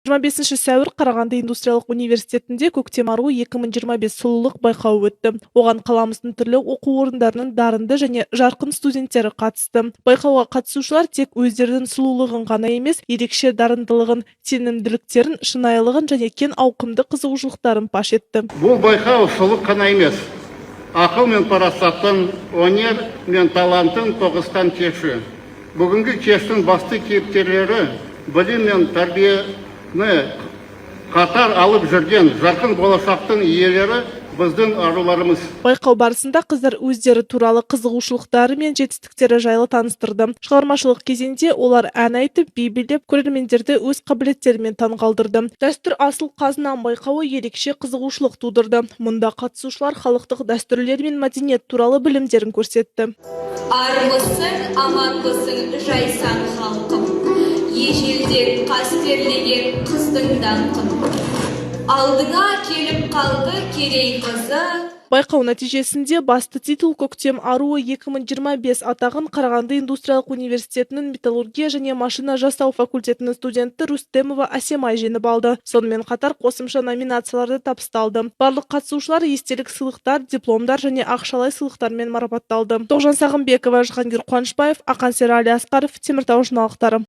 25 сәуір Қарағанды индустриялық университетінде көктем аруы 2025 сұлулық байқауы өтті. Оған қаламыздың түрлі оқу орындарының дарынды және жарқын студенттері қатысты. Байқауға қатысушылар тек өздерінің сұлулығын ғана емес, ерекше дарындылығын, сенімділіктерін, шынайылығын және кең ауқымды қызығушылықтарын паш етті. Бұл байқау сұлулық қана емес, ақыл мен парасаттың, өнер мен талантын тоғысқан кеші. Бүгінгі кештің басты кейіпкерлері білім мен тәрбиені қатар алып жүрген жарқын болашақтың иелері біздің аруларымыз. Байқау барысында қыздар өздері туралы қызығушылықтары мен жетістіктері жайлы таныстырды. Шығармашылық кезеңде олар ән айтып, би билеп, көрермендерді өз қабілеттерімен таңғалдырды. Дәстүр асыл қазынам байқауы ерекше қызығушылық тудырды. Мұнда қатысушылар халықтық дәстүрлер мен мәдениет туралы білімдерін көрсетті. Армысың, аман болсын, жайсан халқым. Ежелден қастерлеген қыздың даңқын. Алдыңа келіп қалды керей қызы. Байқау нәтижесінде басты титул көктем аруы 2025 атағын Қарағанды индустриялық университетінің металлургия және машина жасау факультетінің студенті Рустемова Асемай жеңіп алды. Сонымен қатар қосымша номинацияларды табысталды. Барлық қатысушылар естелік сыйлықтар, дипломдар және ақшалай сыйлықтармен марапатталды. Тоғжан Сағынбекова, Жахангир Қуанышбаев, Ақан Сері Али Асқаров, Теміртау жаңалықтары.